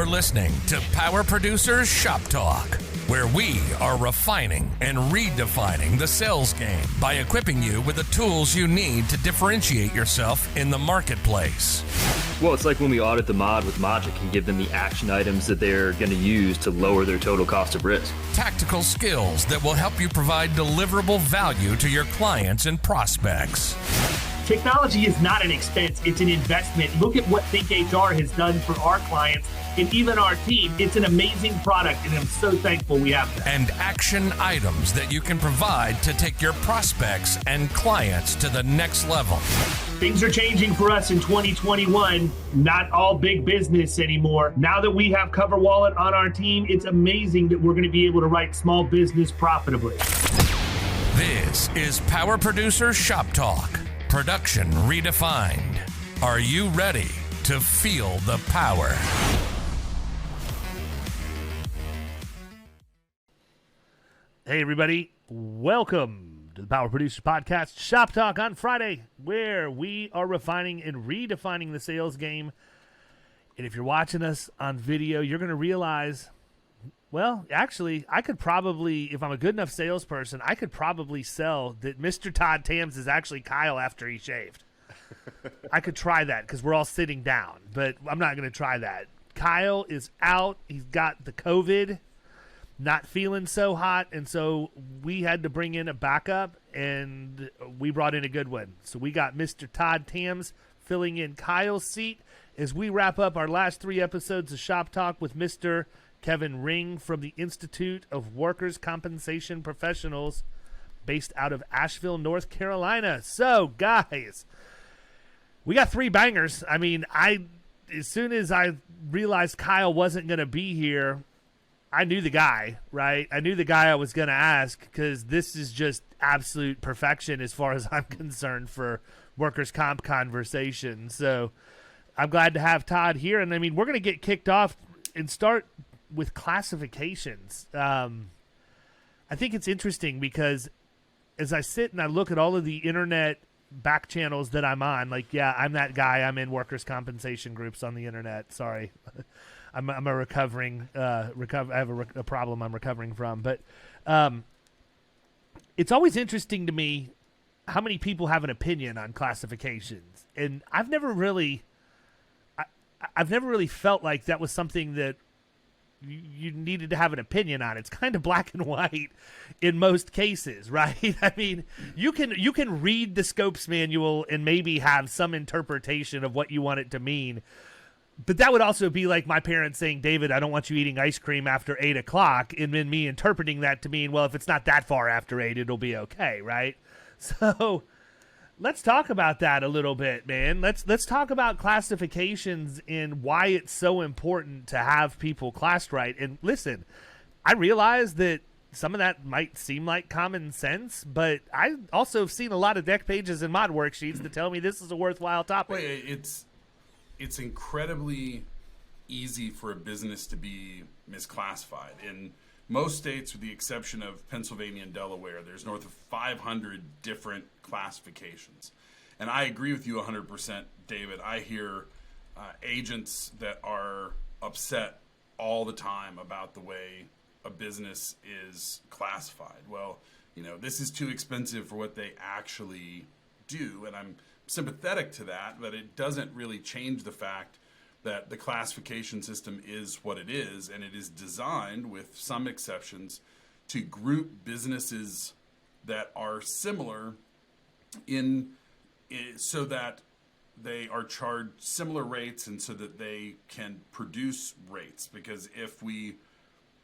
You're listening to Power Producers Shop Talk, where we are refining and redefining the sales game by equipping you with the tools you need to differentiate yourself in the marketplace. Well, it's like when we audit the mod with Mogic and give them the action items that they're going to use to lower their total cost of risk. Tactical skills that will help you provide deliverable value to your clients and prospects. Technology is not an expense, it's an investment. Look at what Think HR has done for our clients and even our team. It's an amazing product, and I'm so thankful we have that. And action items that you can provide to take your prospects and clients to the next level. Things are changing for us in 2021. Not all big business anymore. Now that we have CoverWallet on our team, it's amazing that we're going to be able to write small business profitably. This is Power Producer Shop Talk. Production redefined. Are you ready to feel the power? Hey everybody, welcome to the Power Producers Podcast Shop Talk on Friday, where we are refining and redefining the sales game. And if you're watching us on video, you're going to realize, well, actually, I could probably, if I'm a good enough salesperson, I could probably sell that Mr. Todd Tams is actually Kyle after he shaved. I could try that because we're all sitting down, but I'm not going to try that. Kyle is out. He's got the COVID, not feeling so hot, and so we had to bring in a backup, and we brought in a good one. So we got Mr. Todd Tams filling in Kyle's seat as we wrap up our last 3 episodes of Shop Talk with Mr. Kevin Ring from the Institute of Workers' Compensation Professionals based out of Asheville, North Carolina. So, guys, we got 3 bangers. I mean, as soon as I realized Kyle wasn't going to be here, I knew the guy, right? I knew the guy I was going to ask because this is just absolute perfection as far as I'm concerned for workers' comp conversation. So I'm glad to have Todd here. And, I mean, we're going to get kicked off and start with classifications. I think it's interesting because as I sit and I look at all of the internet back channels that I'm on, like, yeah, I'm that guy. I'm in workers' compensation groups on the internet. Sorry. I'm a recovering, I have a problem I'm recovering from. But it's always interesting to me how many people have an opinion on classifications. And I've never really felt like that was something that you needed to have an opinion on. It's kind of black and white in most cases, right? I mean, you can read the Scopes manual and maybe have some interpretation of what you want it to mean. But that would also be like my parents saying, David, I don't want you eating ice cream after 8 o'clock, and then me interpreting that to mean, well, if it's not that far after 8, it'll be okay, right? So let's talk about that a little bit, man. Let's talk about classifications and why it's so important to have people classed right. And listen, I realize that some of that might seem like common sense, but I also have seen a lot of deck pages and mod worksheets that tell me this is a worthwhile topic. Well, it's incredibly easy for a business to be misclassified. In most states, with the exception of Pennsylvania and Delaware, there's north of 500 different classifications. And I agree with you 100%, David. I hear agents that are upset all the time about the way a business is classified. Well, this is too expensive for what they actually do, and I'm sympathetic to that, but it doesn't really change the fact that the classification system is what it is, and it is designed, with some exceptions, to group businesses that are similar so that they are charged similar rates and so that they can produce rates. Because if we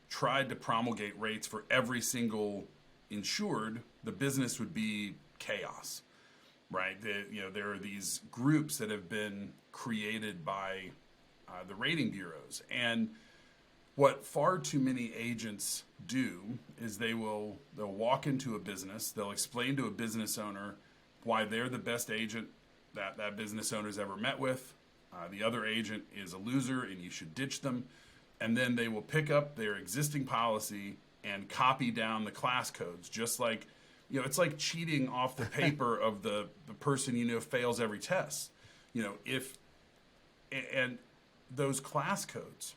tried to promulgate rates for every single insured, the business would be chaos. Right, there are these groups that have been created by the rating bureaus, and what far too many agents do is they'll walk into a business, they'll explain to a business owner why they're the best agent that business owner's ever met with. The other agent is a loser, and you should ditch them, and then they will pick up their existing policy and copy down the class codes, just like. It's like cheating off the paper of the person fails every test. And those class codes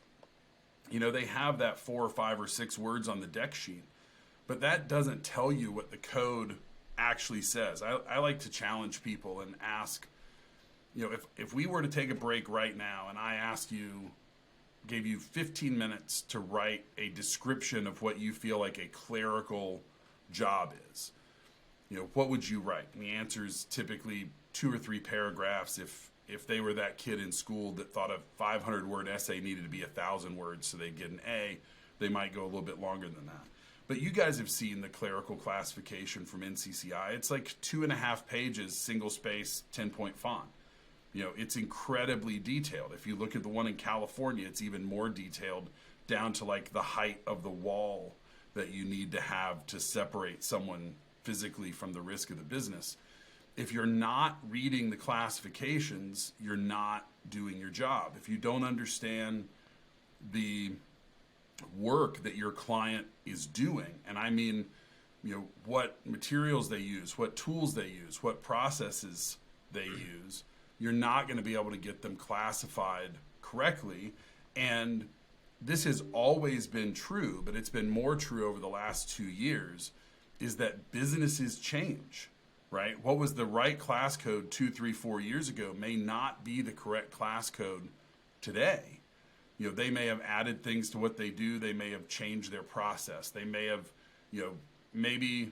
they have that 4 or 5 or 6 words on the deck sheet, but that doesn't tell you what the code actually says. I like to challenge people and ask, if we were to take a break right now and I gave you 15 minutes to write a description of what you feel like a clerical job is, what would you write? And the answer is typically 2 or 3 paragraphs. If they were that kid in school that thought a 500-word essay needed to be 1,000 words so they'd get an A, they might go a little bit longer than that. But you guys have seen the clerical classification from NCCI. It's like 2.5 pages, single space, 10-point font. It's incredibly detailed. If you look at the one in California, it's even more detailed, down to like the height of the wall that you need to have to separate someone physically from the risk of the business. If you're not reading the classifications, you're not doing your job. If you don't understand the work that your client is doing, and I mean, what materials they use, what tools they use, what processes they use, you're not going to be able to get them classified correctly. And this has always been true, but it's been more true over the last 2 years, is that businesses change, right? What was the right class code 2, 3, 4 years ago may not be the correct class code today. They may have added things to what they do. They may have changed their process. They may have, maybe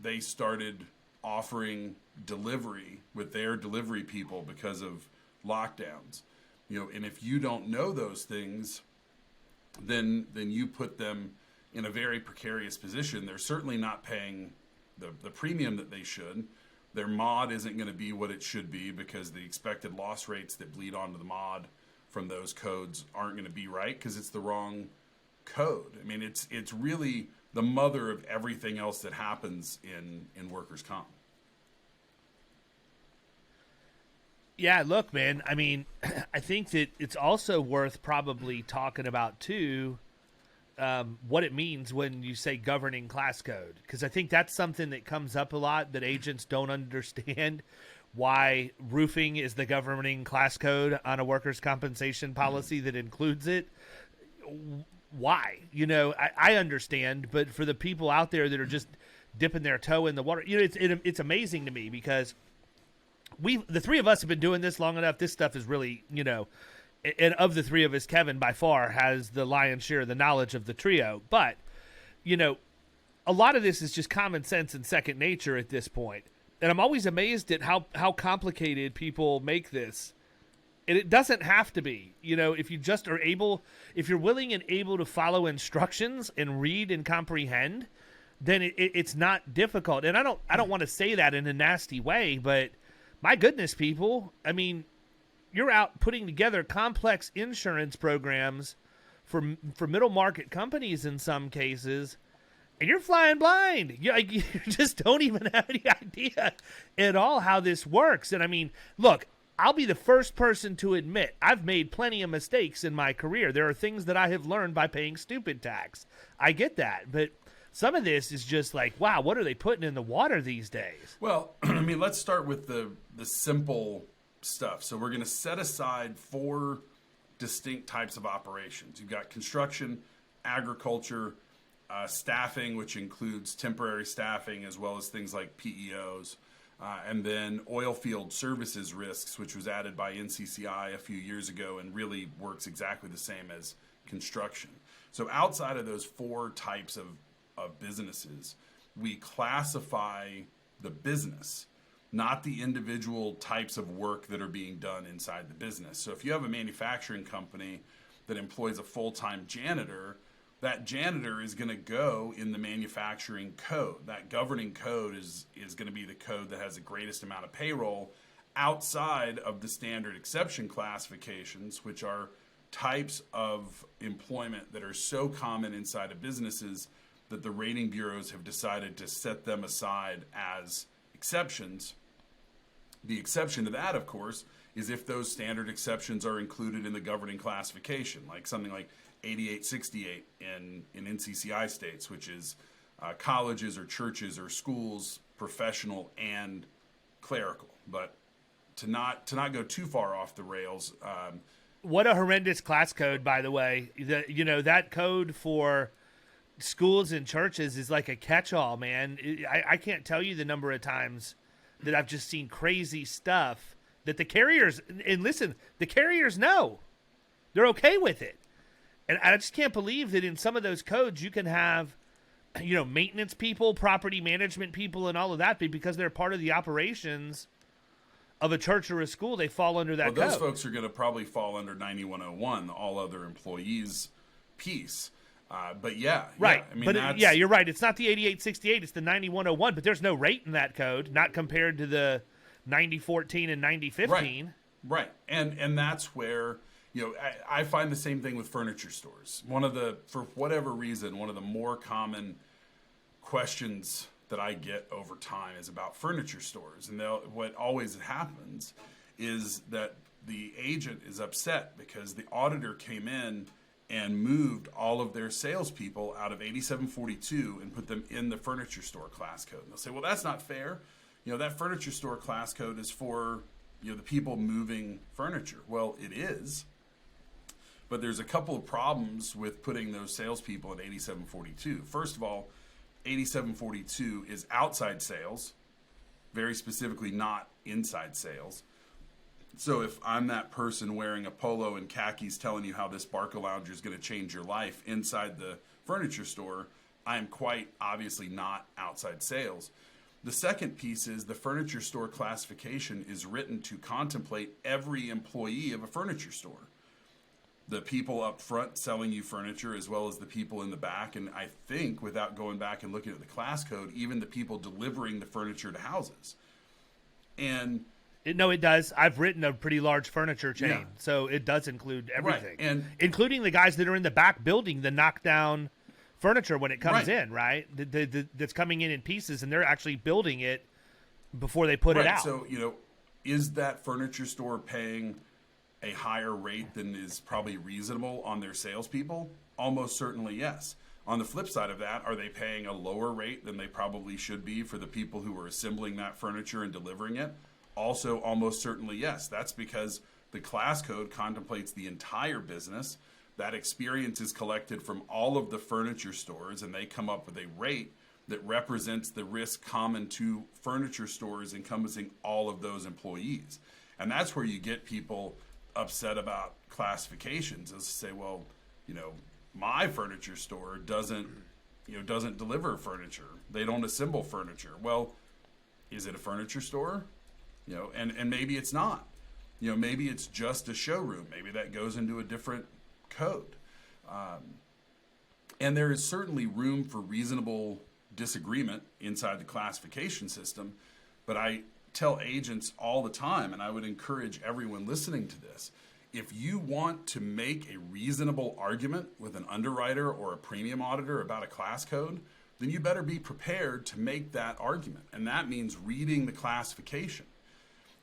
they started offering delivery with their delivery people because of lockdowns. And if you don't know those things, then you put them in a very precarious position. They're certainly not paying the premium that they should. Their mod isn't going to be what it should be because the expected loss rates that bleed onto the mod from those codes aren't going to be right because it's the wrong code. I mean, it's really the mother of everything else that happens in workers' comp. Yeah, look, man, I mean, I think that it's also worth probably talking about, too, what it means when you say governing class code. Because I think that's something that comes up a lot that agents don't understand, why roofing is the governing class code on a workers' compensation policy that includes it. Why? I understand, but for the people out there that are just dipping their toe in the water, it's amazing to me because the three of us have been doing this long enough. This stuff is really, and of the three of us, Kevin by far has the lion's share of the knowledge of the trio. But, a lot of this is just common sense and second nature at this point. And I'm always amazed at how complicated people make this. And it doesn't have to be. If you just are able, if you're willing and able to follow instructions and read and comprehend, then it's not difficult. And I don't want to say that in a nasty way, but my goodness, people, I mean, you're out putting together complex insurance programs for middle market companies in some cases, and you're flying blind. You just don't even have any idea at all how this works. And I mean, look, I'll be the first person to admit I've made plenty of mistakes in my career. There are things that I have learned by paying stupid tax. I get that. But some of this is just like, wow, what are they putting in the water these days? Well, I mean, let's start with the simple stuff. So we're going to set aside 4 distinct types of operations. You've got construction, agriculture, staffing, which includes temporary staffing as well as things like PEOs, and then oil field services risks, which was added by NCCI a few years ago and really works exactly the same as construction. So outside of those 4 types of businesses, we classify the business, not the individual types of work that are being done inside the business. So if you have a manufacturing company that employs a full-time janitor, that janitor is going to go in the manufacturing code. That governing code is going to be the code that has the greatest amount of payroll outside of the standard exception classifications, which are types of employment that are so common inside of businesses that the rating bureaus have decided to set them aside as exceptions. The exception to that, of course, is if those standard exceptions are included in the governing classification, like something like 8868 in NCCI states, which is colleges or churches or schools, professional and clerical. But to not go too far off the rails, What a horrendous class code, by the way. That code for schools and churches is like a catch-all, man. I can't tell you the number of times that I've just seen crazy stuff that the carriers, and listen, the carriers know. They're okay with it. And I just can't believe that in some of those codes you can have, maintenance people, property management people, and all of that, because they're part of the operations of a church or a school, they fall under that code. Those folks are going to probably fall under 9101, the all other employees piece. But yeah. Right. I mean, but you're right. It's not the 8868, it's the 9101, but there's no rate in that code, not compared to the 9014 and 9015. Right. And that's where, I find the same thing with furniture stores. For whatever reason, one of the more common questions that I get over time is about furniture stores. And what always happens is that the agent is upset because the auditor came in and moved all of their salespeople out of 8742 and put them in the furniture store class code. And they'll say, well, that's not fair. That furniture store class code is for, the people moving furniture. Well, it is. But there's a couple of problems with putting those salespeople in 8742. First of all, 8742 is outside sales, very specifically not inside sales. So if I'm that person wearing a polo and khakis telling you how this Barcalounger is going to change your life inside the furniture store, I am quite obviously not outside sales. The second piece is the furniture store classification is written to contemplate every employee of a furniture store. The people up front selling you furniture as well as the people in the back. And I think, without going back and looking at the class code, even the people delivering the furniture to houses. And no, it does. I've written a pretty large furniture chain, Yeah. so it does include everything. Right. And including the guys that are in the back building the knockdown furniture when it comes Right. in, right? That's coming in pieces, and they're actually building it before they put it out. So, is that furniture store paying a higher rate than is probably reasonable on their salespeople? Almost certainly yes. On the flip side of that, are they paying a lower rate than they probably should be for the people who are assembling that furniture and delivering it? Also, almost certainly yes. That's because the class code contemplates the entire business. That experience is collected from all of the furniture stores, and they come up with a rate that represents the risk common to furniture stores encompassing all of those employees. And that's where you get people upset about classifications, is to say, well, my furniture store doesn't deliver furniture. They don't assemble furniture. Well, is it a furniture store? And maybe it's not. Maybe it's just a showroom. Maybe that goes into a different code. And there is certainly room for reasonable disagreement inside the classification system, but I tell agents all the time, and I would encourage everyone listening to this, if you want to make a reasonable argument with an underwriter or a premium auditor about a class code, then you better be prepared to make that argument. And that means reading the classification.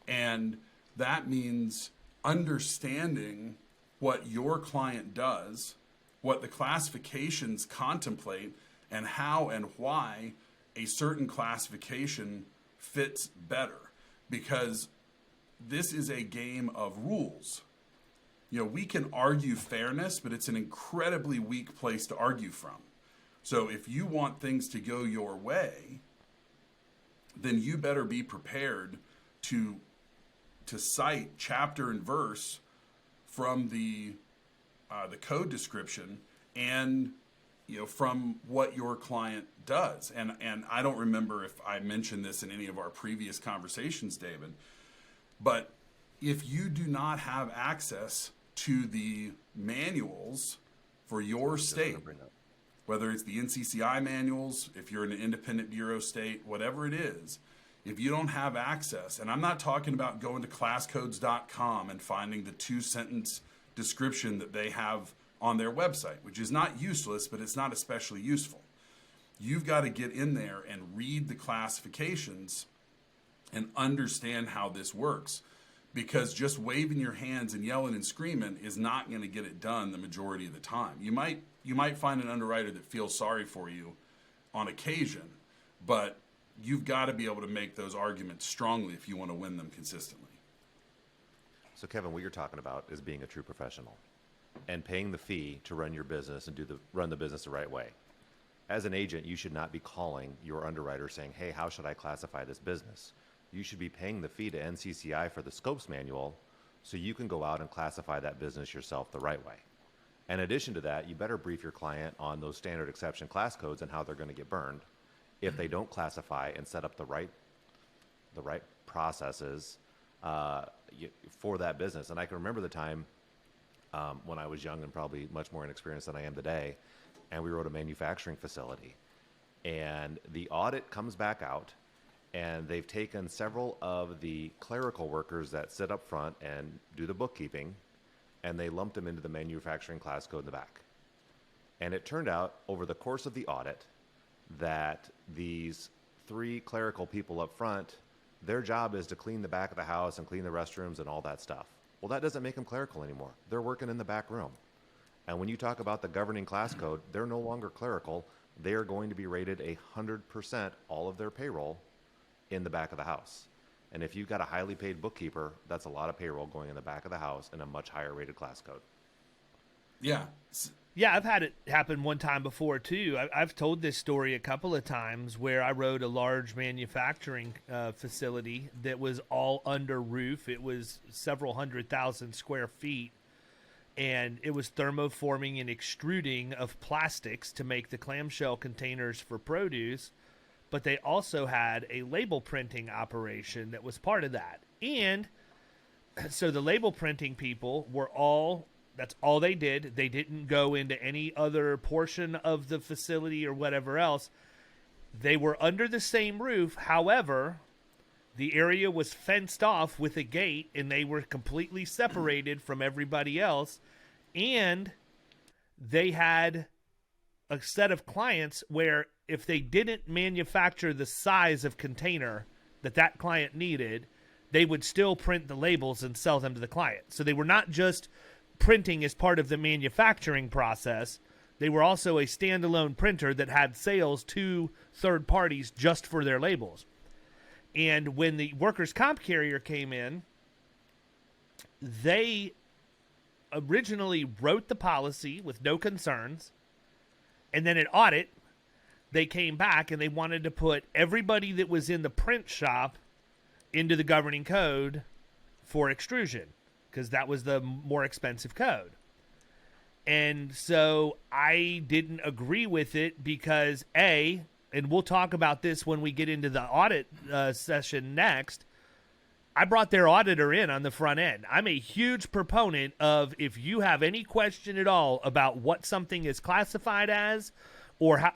And that means understanding what your client does, what the classifications contemplate, and how and why a certain classification fits better, because this is a game of rules. We can argue fairness, but it's an incredibly weak place to argue from. So if you want things to go your way, then you better be prepared to cite chapter and verse from the code description and from what your client does. And I don't remember if I mentioned this in any of our previous conversations, David, but if you do not have access to the manuals for your state, whether it's the NCCI manuals, if you're in an independent bureau state, whatever it is, if you don't have access, and I'm not talking about going to classcodes.com and finding the 2-sentence description that they have on their website, which is not useless, but it's not especially useful. You've got to get in there and read the classifications and understand how this works, because just waving your hands and yelling and screaming is not going to get it done the majority of the time. You might find an underwriter that feels sorry for you on occasion, but you've got to be able to make those arguments strongly if you want to win them consistently. So Kevin, what you're talking about is being a true professional and paying the fee to run your business and run the business the right way. As an agent, you should not be calling your underwriter saying, hey, how should I classify this business? You should be paying the fee to NCCI for the scopes manual so you can go out and classify that business yourself the right way. In addition to that, you better brief your client on those standard exception class codes and how they're going to get burned if they don't classify and set up the right processes for that business. And I can remember the time when I was young and probably much more inexperienced than I am today, and we wrote a manufacturing facility. And the audit comes back out, and they've taken several of the clerical workers that sit up front and do the bookkeeping, and they lumped them into the manufacturing class code in the back. And it turned out over the course of the audit that these 3 clerical people up front, their job is to clean the back of the house and clean the restrooms and all that stuff. Well, that doesn't make them clerical anymore. They're working in the back room. And when you talk about the governing class code, they're no longer clerical. They are going to be rated 100% all of their payroll in the back of the house. And if you've got a highly paid bookkeeper, that's a lot of payroll going in the back of the house in a much higher rated class code. Yeah. Yeah, I've had it happen one time before, too. I've told this story a couple of times where I rode a large manufacturing facility that was all under roof. It was several 100,000 square feet, and it was thermoforming and extruding of plastics to make the clamshell containers for produce, but they also had a label printing operation that was part of that. And so the label printing people were that's all they did. They didn't go into any other portion of the facility or whatever else. They were under the same roof. However, the area was fenced off with a gate, and they were completely separated from everybody else. And they had a set of clients where if they didn't manufacture the size of container that client needed, they would still print the labels and sell them to the client. So they were not just printing as part of the manufacturing process. They were also a standalone printer that had sales to third parties just for their labels. And when the workers' comp carrier came in, they originally wrote the policy with no concerns, and then at audit, they came back and they wanted to put everybody that was in the print shop into the governing code for extrusion, because that was the more expensive code. And so I didn't agree with it because, and we'll talk about this when we get into the audit session next, I brought their auditor in on the front end. I'm a huge proponent of, if you have any question at all about what something is classified as, or how,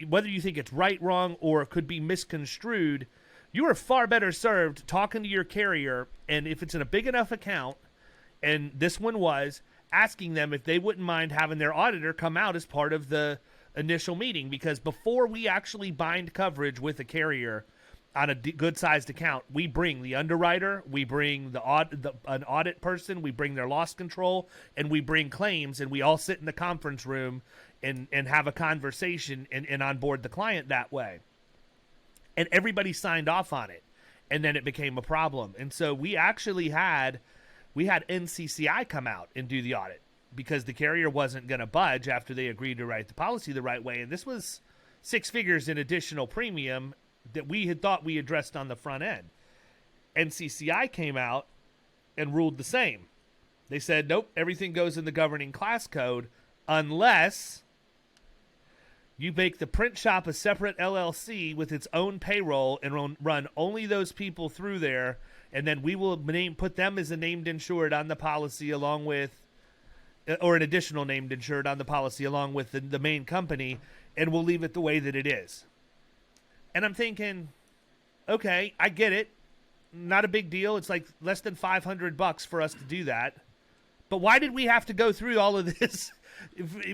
whether you think it's right, wrong, or could be misconstrued, you are far better served talking to your carrier, and if it's in a big enough account, and this one was, asking them if they wouldn't mind having their auditor come out as part of the initial meeting, because before we actually bind coverage with a carrier on a good-sized account, we bring the underwriter, we bring an audit person, we bring their loss control, and we bring claims, and we all sit in the conference room and have a conversation and onboard the client that way. And everybody signed off on it, and then it became a problem. And so we actually had NCCI come out and do the audit because the carrier wasn't going to budge after they agreed to write the policy the right way. And this was 6 figures in additional premium that we had thought we addressed on the front end. NCCI came out and ruled the same. They said, nope, everything goes in the governing class code unless you make the print shop a separate LLC with its own payroll and run only those people through there, and then we will put them as a named insured on the policy along with, or an additional named insured on the policy along with the main company, and we'll leave it the way that it is. And I'm thinking, okay, I get it. Not a big deal. It's like less than $500 for us to do that. But why did we have to go through all of this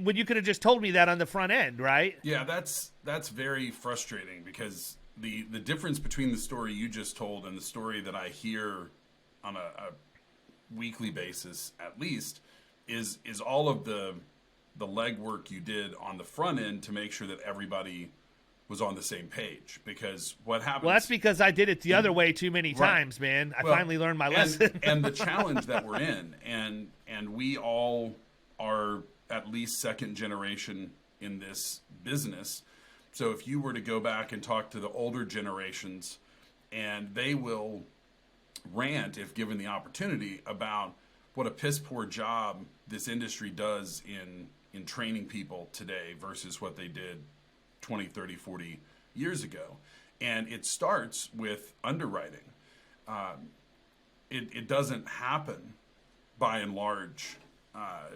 when you could have just told me that on the front end, right? Yeah, that's very frustrating because the difference between the story you just told and the story that I hear on a weekly basis, at least, is all of the legwork you did on the front end to make sure that everybody was on the same page. Because what happens? Well, that's because I did it the other way too many Right. times, man. I Well, finally learned my lesson. and the challenge that we're in, and we all are at least second generation in this business. So if you were to go back and talk to the older generations, and they will rant, if given the opportunity, about what a piss poor job this industry does in training people today versus what they did 20, 30, 40 years ago. And it starts with underwriting. It doesn't happen by and large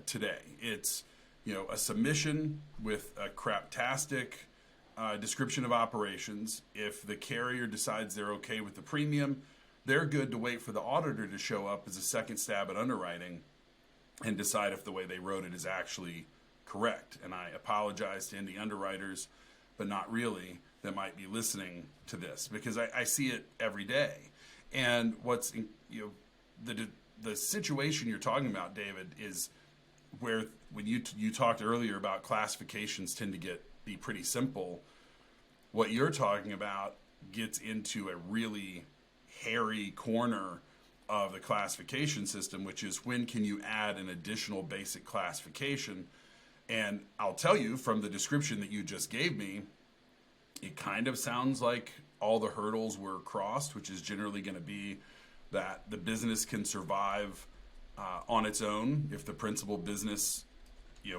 today. It's, a submission with a craptastic description of operations. If the carrier decides they're okay with the premium, they're good to wait for the auditor to show up as a second stab at underwriting and decide if the way they wrote it is actually correct. And I apologize to any underwriters, but not really, that might be listening to this, because I see it every day. And what's the situation you're talking about, David, is where when you talked earlier about classifications tend to be pretty simple. What you're talking about gets into a really hairy corner of the classification system, which is when can you add an additional basic classification. And I'll tell you, from the description that you just gave me, it kind of sounds like all the hurdles were crossed, which is generally going to be that the business can survive on its own if the principal business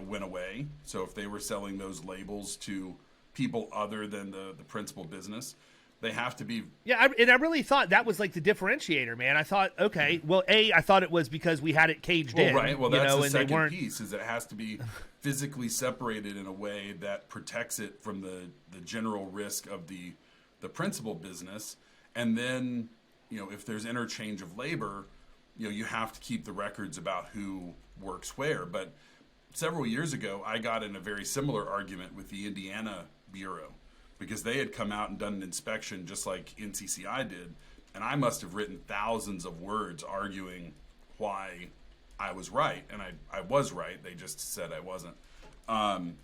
went away. So if they were selling those labels to people other than the principal business, they have to be. Yeah, and I really thought that was like the differentiator, man. I thought, okay, well, I thought it was because we had it caged in. Right. Well, that's the and second piece, is it has to be physically separated in a way that protects it from the general risk of the principal business. And then, if there's interchange of labor, you have to keep the records about who works where. But several years ago, I got in a very similar argument with the Indiana Bureau, because they had come out and done an inspection just like NCCI did, and I must have written thousands of words arguing why I was right, and I was right. They just said I wasn't, and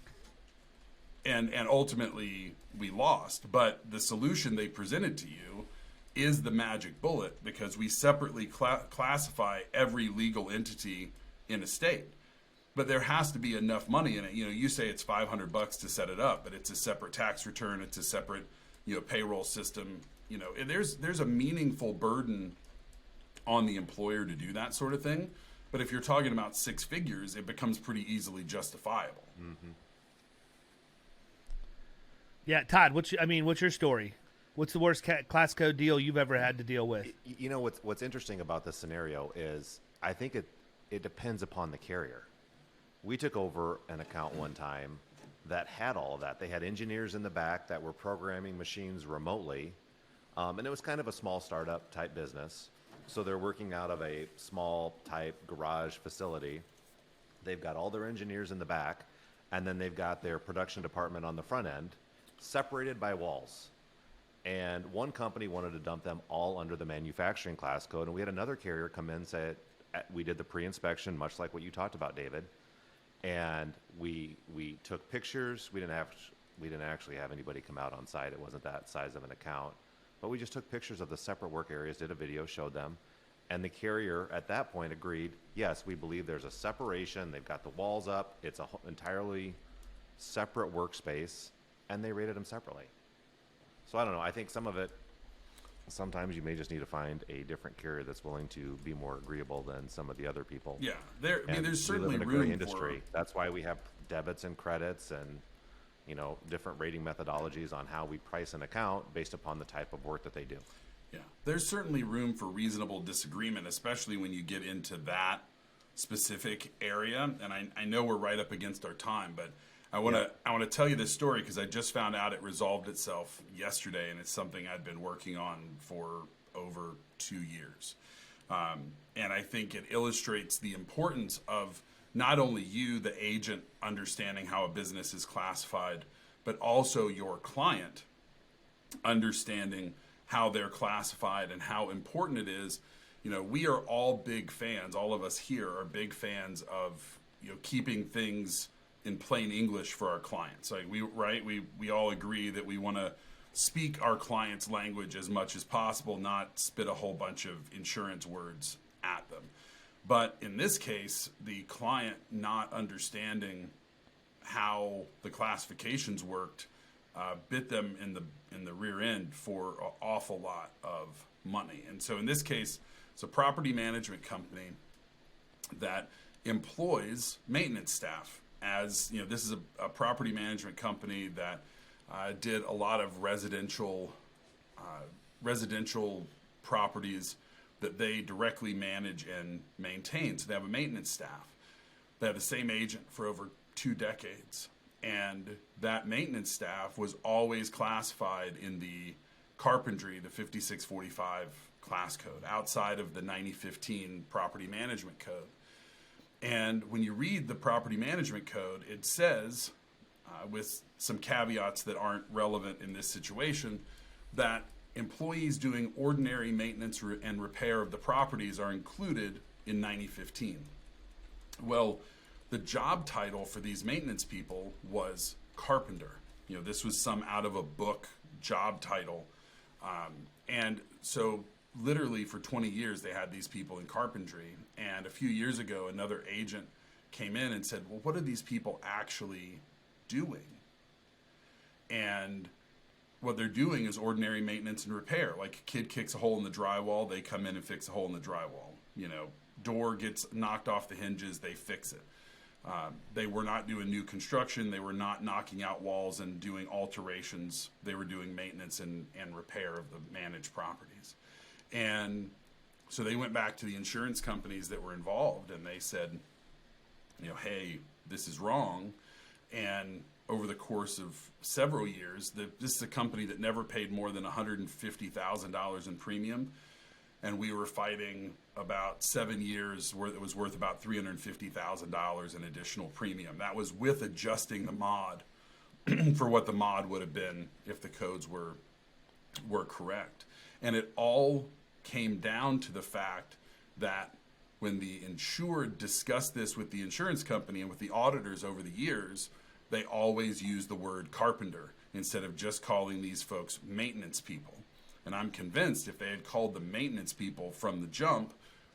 ultimately we lost. But the solution they presented to you is the magic bullet, because we separately classify every legal entity in a state. But there has to be enough money in it. You say it's $500 to set it up, but it's a separate tax return. It's a separate, payroll system. There's a meaningful burden on the employer to do that sort of thing. But if you're talking about six figures, it becomes pretty easily justifiable. Mm-hmm. Yeah, Todd, what's your story? What's the worst class code deal you've ever had to deal with? What's interesting about this scenario is I think it depends upon the carrier. We took over an account one time that had all of that. They had engineers in the back that were programming machines remotely, and it was kind of a small startup type business. So they're working out of a small type garage facility. They've got all their engineers in the back, and then they've got their production department on the front end, separated by walls. And one company wanted to dump them all under the manufacturing class code, and we had another carrier come in and say, we did the pre-inspection, much like what you talked about, David. And we took pictures. We didn't actually have anybody come out on site. It wasn't that size of an account, but we just took pictures of the separate work areas, did a video, showed them, and the carrier at that point agreed, yes, we believe there's a separation. They've got the walls up. It's a entirely separate workspace, and they rated them separately. So I don't know. I think some of it, sometimes you may just need to find a different carrier that's willing to be more agreeable than some of the other people. Yeah, there's certainly we live in a room gray industry. for. That's why we have debits and credits and different rating methodologies on how we price an account based upon the type of work that they do. Yeah, there's certainly room for reasonable disagreement, especially when you get into that specific area. And I know we're right up against our time, but I want to tell you this story because I just found out it resolved itself yesterday, and it's something I'd been working on for over 2 years. And I think it illustrates the importance of not only you, the agent, understanding how a business is classified, but also your client understanding how they're classified and how important it is. We are all big fans. All of us here are big fans of keeping things in plain English for our clients. Like we all agree that we want to speak our clients' language as much as possible, not spit a whole bunch of insurance words at them. But in this case, the client not understanding how the classifications worked bit them in the rear end for an awful lot of money. And so in this case, it's a property management company that employs maintenance staff. As you know, this is a property management company that did a lot of residential properties that they directly manage and maintain. So they have a maintenance staff. They have the same agent for over 2 decades. And that maintenance staff was always classified in the carpentry, the 5645 class code, outside of the 9015 property management code. And when you read the property management code, it says, with some caveats that aren't relevant in this situation, that employees doing ordinary maintenance and repair of the properties are included in 9015. Well, the job title for these maintenance people was carpenter. You know, this was some out of a book job title. And so literally for 20 years, they had these people in carpentry. And a few years ago, another agent came in and said, well, what are these people actually doing? And what they're doing is ordinary maintenance and repair. Like a kid kicks a hole in the drywall, they come in and fix a hole in the drywall. You know, door gets knocked off the hinges, they fix it. They were not doing new construction. They were not knocking out walls and doing alterations. They were doing maintenance and repair of the managed properties. And so they went back to the insurance companies that were involved and they said, you know, hey, this is wrong. And over the course of several years, this is a company that never paid more than $150,000 in premium. And we were fighting about 7 years where it was worth about $350,000 in additional premium. That was with adjusting the mod for what the mod would have been if the codes were correct. And it all came down to the fact that when the insured discussed this with the insurance company and with the auditors over the years, they always used the word carpenter instead of just calling these folks maintenance people. And I'm convinced if they had called them maintenance people from the jump,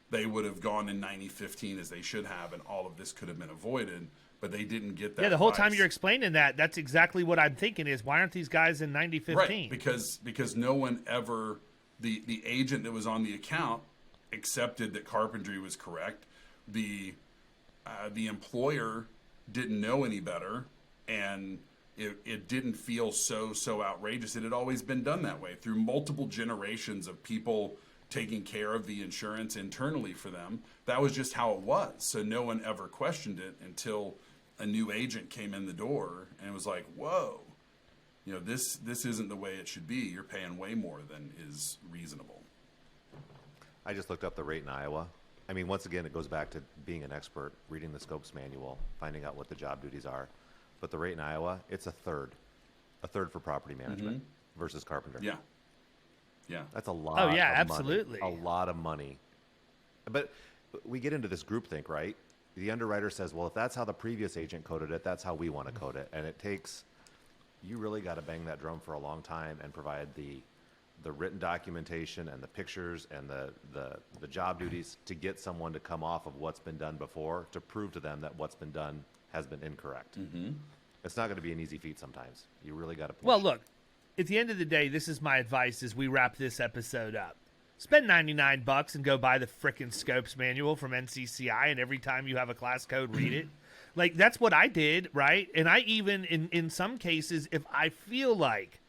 they would have gone in 9015 as they should have, and all of this could have been avoided. But they didn't get that. Yeah, the whole advice. time you're explaining that, that's exactly what I'm thinking is, why aren't these guys in 9015? Right, because no one ever, the agent that was on the account accepted that carpentry was correct. The employer didn't know any better, and it didn't feel so outrageous. It had always been done that way through multiple generations of people taking care of the insurance internally for them. That was just how it was. So no one ever questioned it until a new agent came in the door and it was like, whoa, you know, this isn't the way it should be. You're paying way more than is reasonable. I just looked up the rate in Iowa. I mean, once again, it goes back to being an expert, reading the scopes manual, finding out what the job duties are. But the rate in Iowa, it's a third for property management versus carpenter. Yeah. Yeah. That's a lot. Oh, yeah, of absolutely. Money, a lot of money. But we get into this groupthink, right? The underwriter says, well, if that's how the previous agent coded it, that's how we want to code it. And it takes, you really got to bang that drum for a long time and provide the written documentation and the pictures and the job duties to get someone to come off of what's been done before to prove to them that what's been done has been incorrect. Mm-hmm. It's not going to be an easy feat sometimes. You really got to push. Well, look, at the end of the day, this is my advice as we wrap this episode up. Spend $99 and go buy the frickin' Scopes manual from NCCI, and every time you have a class code, read it. Like, that's what I did, right? And I even, in some cases, if I feel like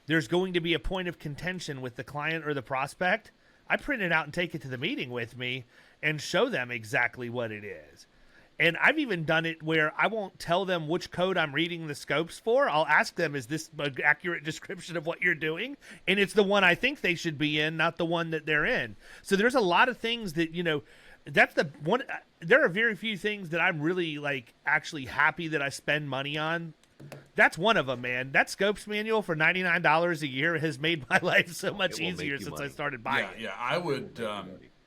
there's going to be a point of contention with the client or the prospect, I print it out and take it to the meeting with me and show them exactly what it is. And I've even done it where I won't tell them which code I'm reading the scopes for. I'll ask them, is this an accurate description of what you're doing? And it's the one I think they should be in, not the one that they're in. So there's a lot of things that, you know, that's the one. There are very few things that I'm really like actually happy that I spend money on. That's one of them, man. That Scopes manual for $99 a year has made my life so much easier since I started buying it. Yeah, I would...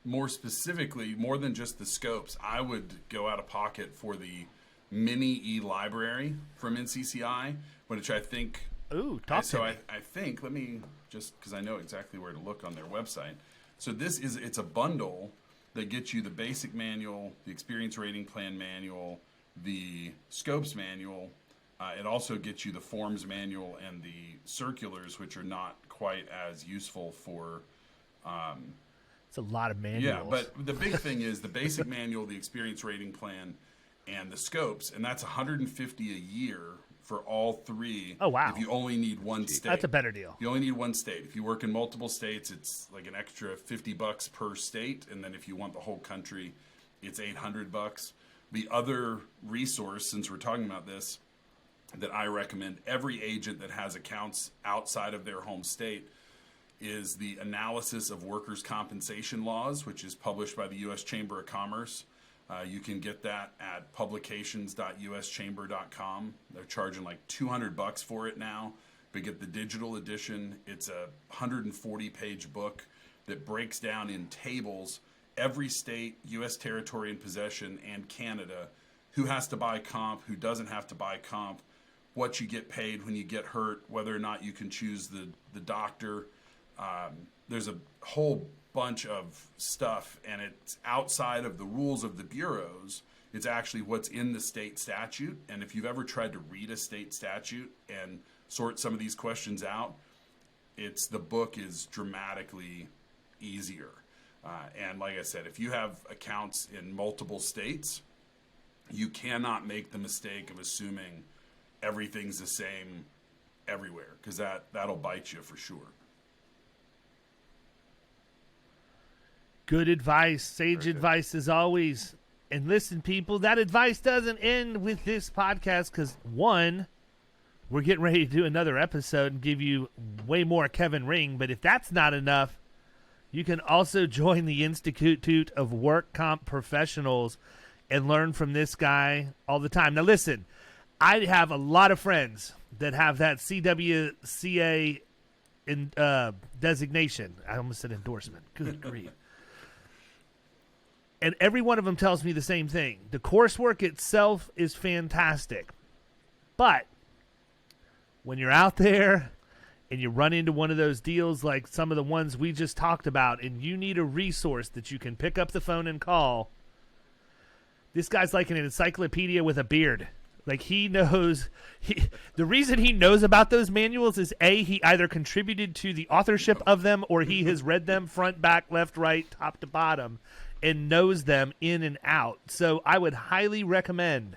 more specifically, more than just the scopes, I would go out of pocket for the mini e-library from NCCI, which I think. Ooh, talk to me. I think, let me just, because I know exactly where to look on their website. So it's a bundle that gets you the basic manual, the experience rating plan manual, the scopes manual. It also gets you the forms manual and the circulars, which are not quite as useful for. It's a lot of manuals. Yeah, but the big thing is the basic manual, the experience rating plan, and the scopes, and that's $150 a year for all three. Oh, wow. If you only need one state. That's a better deal. You only need one state. If you work in multiple states, it's like an extra $50 per state, and then if you want the whole country, it's $800. The other resource, since we're talking about this, that I recommend every agent that has accounts outside of their home state is the Analysis of Workers' Compensation Laws, which is published by the U.S. Chamber of Commerce. You can get that at publications.uschamber.com. They're charging like $200 for it now. But get the digital edition. It's a 140-page book that breaks down in tables every state, U.S. territory in possession, and Canada, who has to buy comp, who doesn't have to buy comp, what you get paid when you get hurt, whether or not you can choose the doctor. There's a whole bunch of stuff, and it's outside of the rules of the bureaus. It's actually what's in the state statute. And if you've ever tried to read a state statute and sort some of these questions out, the book is dramatically easier. And like I said, if you have accounts in multiple states, you cannot make the mistake of assuming everything's the same everywhere, because that'll bite you for sure. Good advice, sage advice as always. And listen, people, that advice doesn't end with this podcast because, one, we're getting ready to do another episode and give you way more Kevin Ring. But if that's not enough, you can also join the Institute of Work Comp Professionals and learn from this guy all the time. Now, listen, I have a lot of friends that have that CWCA designation. I almost said endorsement. Good grief. And every one of them tells me the same thing. The coursework itself is fantastic. But when you're out there and you run into one of those deals like some of the ones we just talked about, and you need a resource that you can pick up the phone and call, this guy's like an encyclopedia with a beard. Like, he knows. The reason he knows about those manuals is, A, he either contributed to the authorship of them or he has read them front, back, left, right, top to bottom, and knows them in and out. So I would highly recommend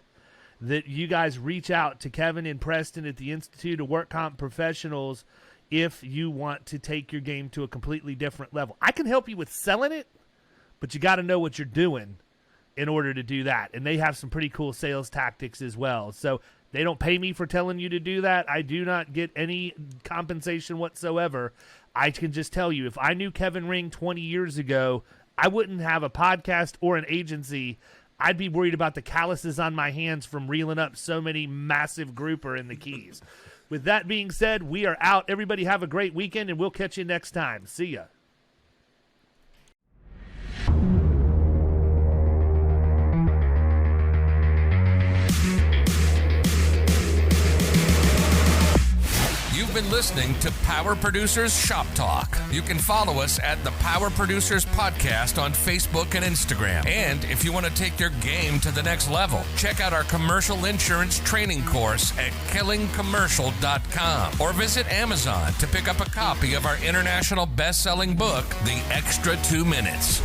that you guys reach out to Kevin and Preston at the Institute of Work Comp Professionals if you want to take your game to a completely different level. I can help you with selling it, but you got to know what you're doing in order to do that. And they have some pretty cool sales tactics as well. So they don't pay me for telling you to do that. I do not get any compensation whatsoever. I can just tell you, if I knew Kevin Ring 20 years ago, I wouldn't have a podcast or an agency. I'd be worried about the calluses on my hands from reeling up so many massive grouper in the Keys. With that being said, we are out. Everybody have a great weekend, and we'll catch you next time. See ya. You've been listening to Power Producers Shop Talk. You can follow us at the Power Producers Podcast on Facebook and Instagram. And if you want to take your game to the next level, check out our commercial insurance training course at killingcommercial.com or visit Amazon to pick up a copy of our international best-selling book, The Extra 2 Minutes.